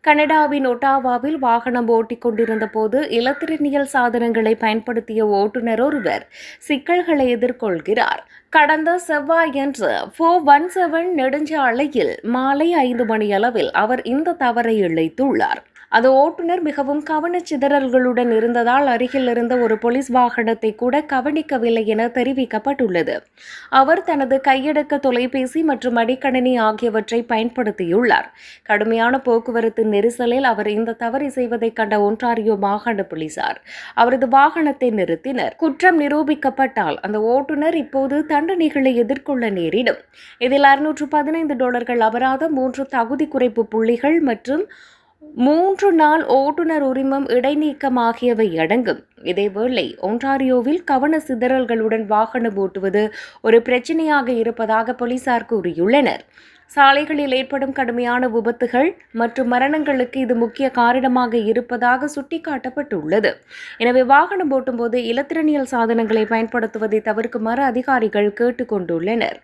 கனடாவின் ஒட்டாவாவில் வாகனம் ஓட்டிக் கொண்டிருந்த போது இலத்திரனியல் சாதனங்களை பயன்படுத்திய ஓட்டுநர் ஒருவர் சிக்கல்களை எதிர்கொள்கிறார். கடந்த செவ்வாயன்று 417 நெடுஞ்சாலையில் மாலை 5 மணியளவில் அவர் இந்த தவறை இழைத்துள்ளார். அந்த ஓட்டுநர் மிகவும் கவனச்சிதறல்களுடன் இருந்ததால் அருகில் இருந்த ஒரு போலீஸ் வாகனத்தை கூட கவனிக்கவில்லை என தெரிவிக்கப்பட்டுள்ளது. அவர் தனது கையடக்க தொலைபேசி மற்றும் மடிக்கணினி ஆகியவற்றை பயன்படுத்தியுள்ளார். கடுமையான போக்குவரத்து நெரிசலில் அவர் இந்த தவறை செய்வதை கண்ட ஒன்டாரியோ மாகாண போலீசார் அவரது வாகனத்தை நிறுத்தினர். குற்றம் நிரூபிக்கப்பட்டால் அந்த ஓட்டுநர் இப்போது தண்டனைகளை எதிர்கொள்ள நேரிடும். இதில் $615 அபராதம், 3 தகுதி குறைப்பு புள்ளிகள் மற்றும் 3 நாள் ஓட்டுநர் உரிமம் இடைநீக்கம் ஆகியவை அடங்கும். இதேவேளை ஒன்டாரியோவில் கவன சிதறல்களுடன் வாகனம் ஓட்டுவது ஒரு பிரச்சினையாக இருப்பதாக போலீசார் கூறியுள்ளனர். சாலைகளில் ஏற்படும் கடுமையான விபத்துகள் மற்றும் மரணங்களுக்கு இது முக்கிய காரணமாக இருப்பதாக சுட்டிக்காட்டப்பட்டுள்ளது. எனவே வாகனம் ஓட்டும்போது இலத்திரனியல் சாதனங்களை பயன்படுத்துவதை தவிர்க்குமாறு அதிகாரிகள் கேட்டுக் கொண்டுள்ளனர்.